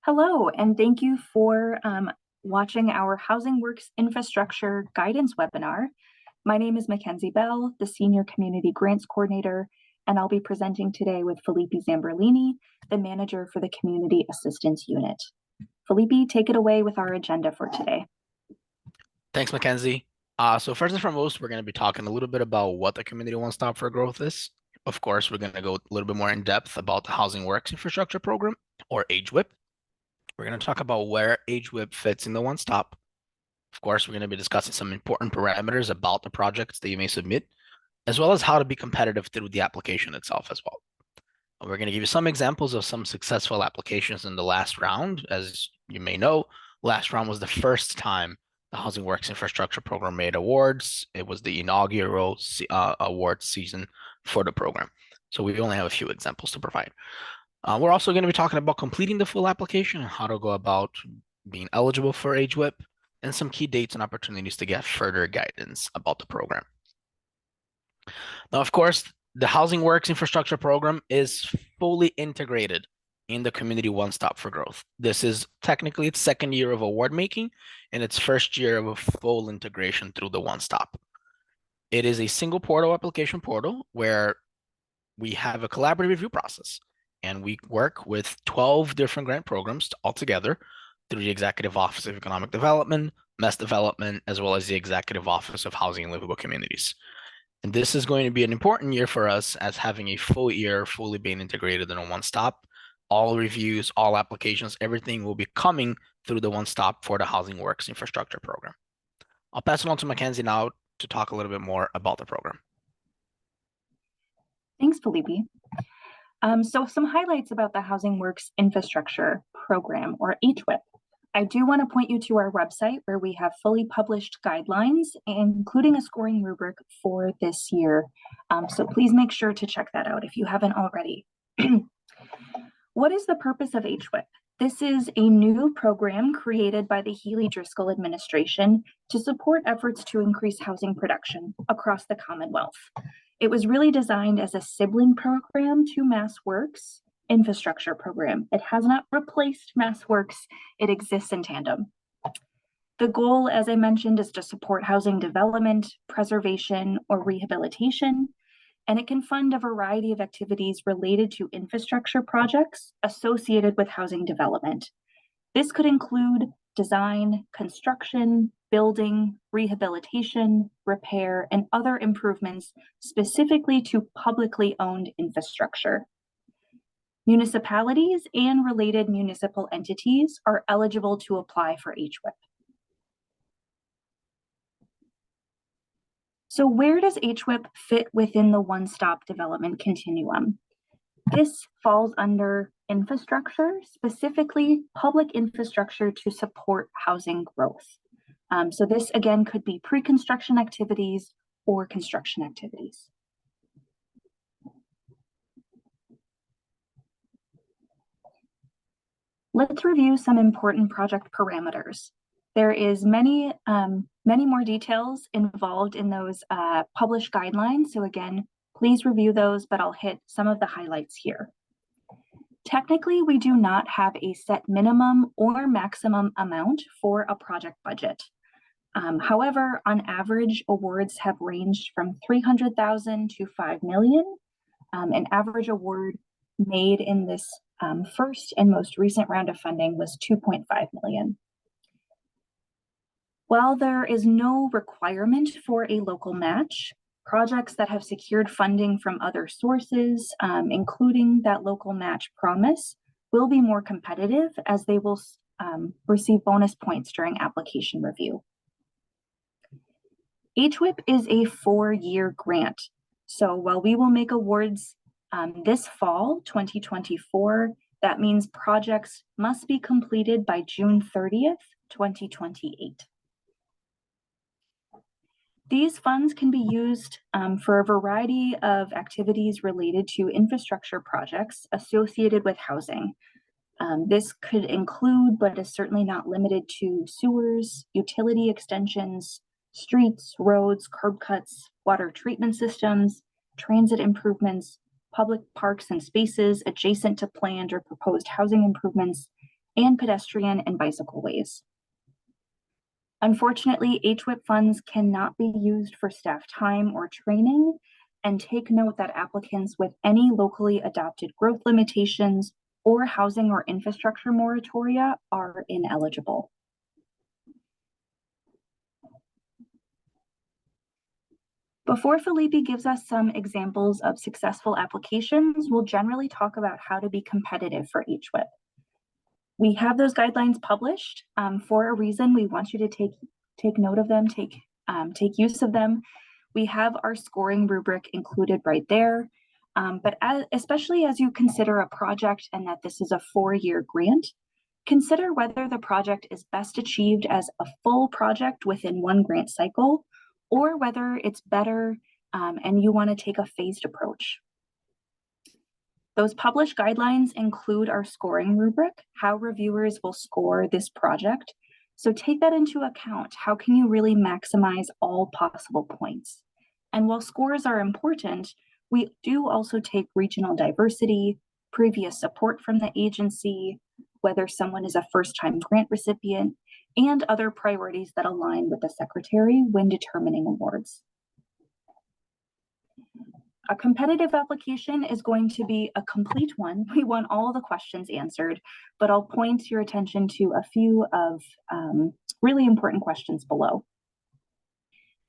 Hello, and thank you for watching our HousingWorks Infrastructure Guidance webinar. My name is Mackenzie Bell, the Senior Community Grants Coordinator, and I'll be presenting today with Felipe Zamberlini, the Manager for the Community Assistance Unit. Felipe, take it away with our agenda for today. Thanks, Mackenzie. So first and foremost, we're going to be talking a little bit about what the Community One Stop for Growth is. Of course, we're going to go a little bit more in depth about the Housing Works Infrastructure Program, or HWIP. We're going to talk about where HWIP fits in the One Stop. Of course, we're going to be discussing some important parameters about the projects that you may submit, as well as how to be competitive through the application itself as well. We're going to give you some examples of some successful applications in the last round. As you may know, last round was the first time the Housing Works Infrastructure Program made awards. It was the inaugural award season for the program. So we only have a few examples to provide. We're also going to be talking about completing the full application and how to go about being eligible for HWIP and some key dates and opportunities to get further guidance about the program. Now, of course, the Housing Works Infrastructure Program is fully integrated in the Community One Stop for Growth. This is technically its second year of award making and its first year of a full integration through the One Stop. It is a single portal application portal where we have a collaborative review process, and we work with 12 different grant programs all together through the Executive Office of Economic Development, MES Development, as well as the Executive Office of Housing and Livable Communities. And this is going to be an important year for us as having a full year fully being integrated in a One Stop. All reviews, all applications, everything will be coming through the One Stop for the Housing Works Infrastructure Program. I'll pass it on to Mackenzie now to talk a little bit more about the program. Thanks, Felipe. So some highlights about the Housing Works Infrastructure Program, or HWIP. I do want to point you to our website where we have fully published guidelines, including a scoring rubric for this year. So please make sure to check that out if you haven't already. What is the purpose of HWIP? This is a new program created by the Healey-Driscoll administration to support efforts to increase housing production across the Commonwealth. It was really designed as a sibling program to MassWorks Infrastructure Program. It has not replaced MassWorks. It exists in tandem. The goal, as I mentioned, is to support housing development, preservation, or rehabilitation, and it can fund a variety of activities related to infrastructure projects associated with housing development. This could include design, construction, building, rehabilitation, repair, and other improvements specifically to publicly owned infrastructure. Municipalities and related municipal entities are eligible to apply for HWIP. So where does HWIP fit within the one-stop development continuum? This falls under infrastructure, specifically public infrastructure to support housing growth. So this, again, could be pre-construction activities or construction activities. Let's review some important project parameters. There is many more details involved in those published guidelines. So again, please review those, but I'll hit some of the highlights here. Technically, we do not have a set minimum or maximum amount for a project budget. However, on average, awards have ranged from $300,000 to $5 million. An average award made in this first and most recent round of funding was $2.5 million. While there is no requirement for a local match, projects that have secured funding from other sources, including that local match promise, will be more competitive as they will receive bonus points during application review. HWIP is a 4-year grant. So while we will make awards this fall, 2024, that means projects must be completed by June 30th, 2028. These funds can be used for a variety of activities related to infrastructure projects associated with housing. This could include, but is certainly not limited to, sewers, utility extensions, streets, roads, curb cuts, water treatment systems, transit improvements, public parks and spaces adjacent to planned or proposed housing improvements, and pedestrian and bicycle ways. Unfortunately, HWIP funds cannot be used for staff time or training, and take note that applicants with any locally adopted growth limitations or housing or infrastructure moratoria are ineligible. Before Felipe gives us some examples of successful applications, we'll generally talk about how to be competitive for HWIP. We have those guidelines published for a reason. We want you to take note of them, take use of them. We have our scoring rubric included right there. But especially as you consider a project and that this is a 4-year grant, consider whether the project is best achieved as a full project within one grant cycle, or whether it's better and you want to take a phased approach. Those published guidelines include our scoring rubric, how reviewers will score this project. So take that into account. How can you really maximize all possible points? And while scores are important, we do also take regional diversity, previous support from the agency, whether someone is a first-time grant recipient, and other priorities that align with the secretary when determining awards. A competitive application is going to be a complete one. We want all the questions answered, but I'll point your attention to a few of really important questions below.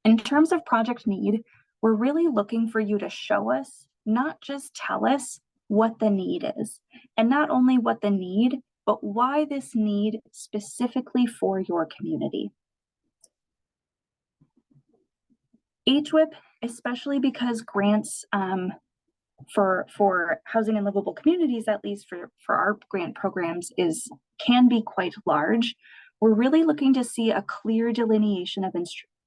In terms of project need, we're really looking for you to show us, not just tell us what the need is, and not only what the need, but why this need specifically for your community. HWIP, especially because grants for housing and livable communities, at least for our grant programs, can be quite large. We're really looking to see a clear delineation of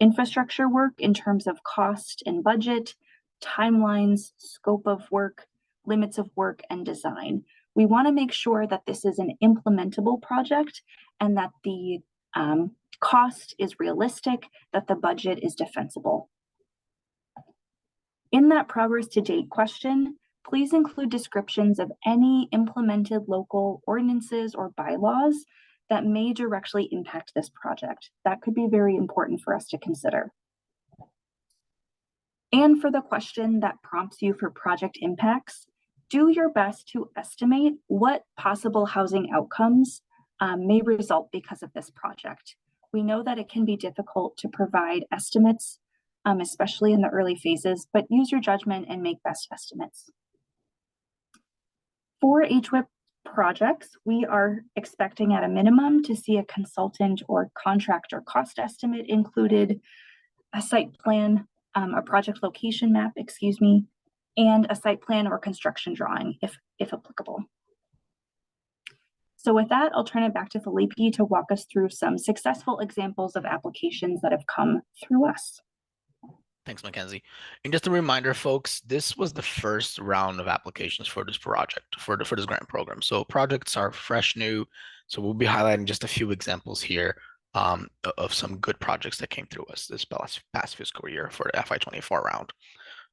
infrastructure work in terms of cost and budget, timelines, scope of work, limits of work, and design. We want to make sure that this is an implementable project and that the cost is realistic, that the budget is defensible. In that progress to date question, please include descriptions of any implemented local ordinances or bylaws that may directly impact this project. That could be very important for us to consider. And for the question that prompts you for project impacts, do your best to estimate what possible housing outcomes may result because of this project. We know that it can be difficult to provide estimates, especially in the early phases, but use your judgment and make best estimates. For HWIP projects, we are expecting at a minimum to see a consultant or contractor cost estimate included, a site plan, a project location map, and a site plan or construction drawing, if applicable. So with that, I'll turn it back to Felipe to walk us through some successful examples of applications that have come through us. Thanks, Mackenzie. And just a reminder, folks, this was the first round of applications for this project, for this grant program. So projects are fresh, new. So we'll be highlighting just a few examples here of some good projects that came through us this past fiscal year for the FY24 round.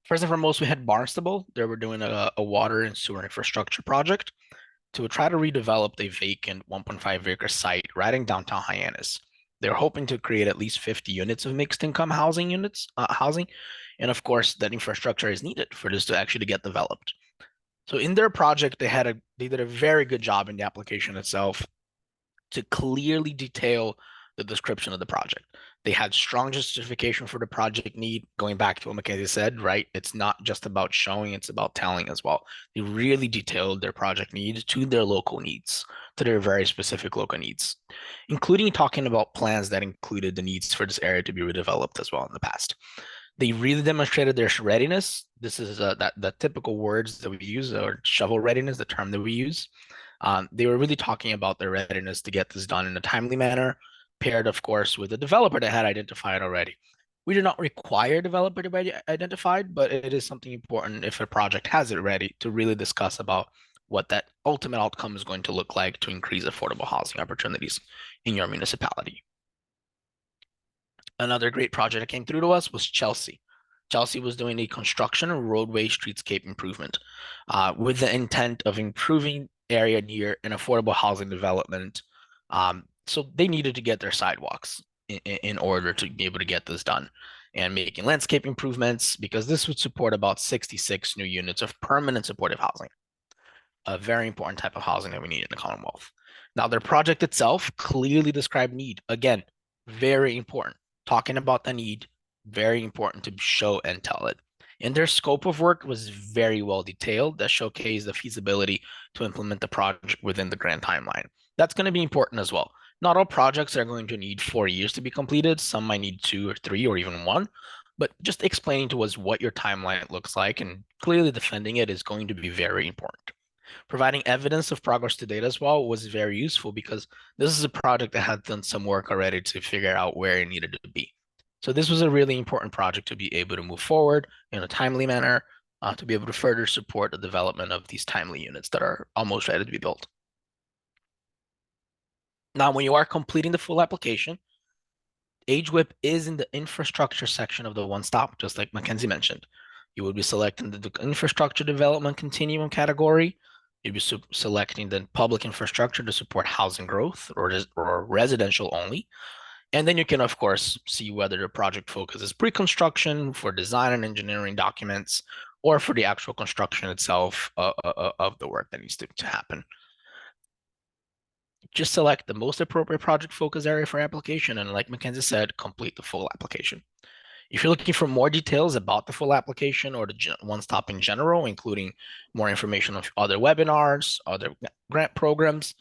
First and foremost, we had Barnstable. They were doing a water and sewer infrastructure project to try to redevelop a vacant 1.5-acre site right in downtown Hyannis. They're hoping to create at least 50 units of mixed income housing. And of course, that infrastructure is needed for this to actually get developed. So in their project, they did a very good job in the application itself to clearly detail the description of the project. They had strong justification for the project need, going back to what Mackenzie said, right? It's not just about showing, it's about telling as well. They really detailed their project needs to their local needs, to their very specific local needs, including talking about plans that included the needs for this area to be redeveloped as well in the past. They really demonstrated their readiness. This is the typical words that we use, or shovel readiness, the term that we use. They were really talking about their readiness to get this done in a timely manner, paired, of course, with a developer that had identified already. We do not require a developer to be identified, but it is something important if a project has it ready to really discuss about what that ultimate outcome is going to look like to increase affordable housing opportunities in your municipality. Another great project that came through to us was Chelsea. Chelsea was doing a construction and roadway streetscape improvement with the intent of improving area near an affordable housing development. So they needed to get their sidewalks in order to be able to get this done, and making landscape improvements, because this would support about 66 new units of permanent supportive housing, a very important type of housing that we need in the Commonwealth. Now, their project itself clearly described need. Again, very important. Talking about the need, very important to show and tell it. And their scope of work was very well detailed, that showcased the feasibility to implement the project within the grant timeline. That's going to be important as well. Not all projects are going to need 4 years to be completed. Some might need 2 or 3 or even 1. But just explaining to us what your timeline looks like and clearly defending it is going to be very important. Providing evidence of progress to date as well was very useful, because this is a project that had done some work already to figure out where it needed to be. So this was a really important project to be able to move forward in a timely manner, to be able to further support the development of these timely units that are almost ready to be built. Now, when you are completing the full application, HWIP is in the infrastructure section of the one-stop, just like Mackenzie mentioned. You would be selecting the infrastructure development continuum category. You'd be selecting the public infrastructure to support housing growth or residential only. And then you can, of course, see whether the project focuses pre-construction for design and engineering documents, or for the actual construction itself of the work that needs to happen. Just select the most appropriate project focus area for application, and like Mackenzie said, complete the full application. If you're looking for more details about the full application or the one-stop in general, including more information on other webinars, other grant programs,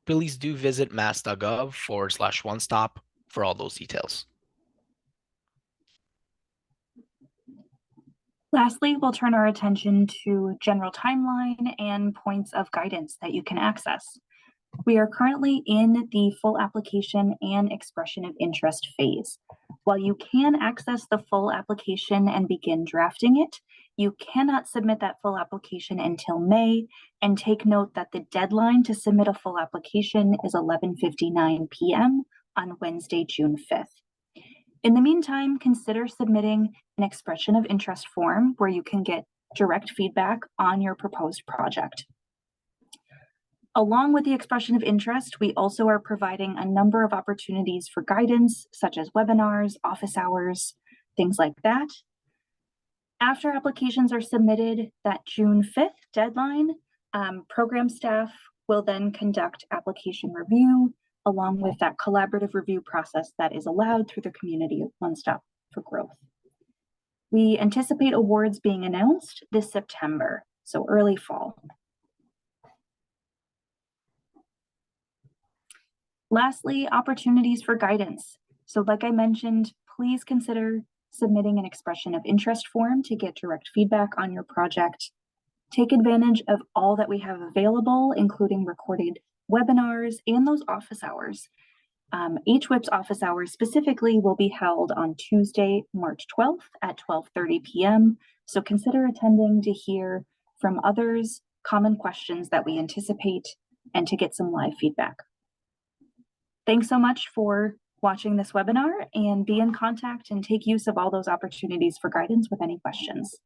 please do visit mass.gov/one-stop for all those details. Lastly, we'll turn our attention to general timeline and points of guidance that you can access. We are currently in the full application and expression of interest phase. While you can access the full application and begin drafting it, you cannot submit that full application until May, and take note that the deadline to submit a full application is 11:59 p.m. on Wednesday, June 5th. In the meantime, consider submitting an expression of interest form where you can get direct feedback on your proposed project. Along with the expression of interest, we also are providing a number of opportunities for guidance, such as webinars, office hours, things like that. After applications are submitted, that June 5th deadline, program staff will then conduct application review, along with that collaborative review process that is allowed through the community of One Stop for Growth. We anticipate awards being announced this September, so early fall. Lastly, opportunities for guidance. So like I mentioned, please consider submitting an expression of interest form to get direct feedback on your project. Take advantage of all that we have available, including recorded webinars and those office hours. HWIP's office hours specifically will be held on Tuesday, March 12th at 12:30 p.m. So consider attending to hear from others common questions that we anticipate and to get some live feedback. Thanks so much for watching this webinar, and be in contact and take use of all those opportunities for guidance with any questions.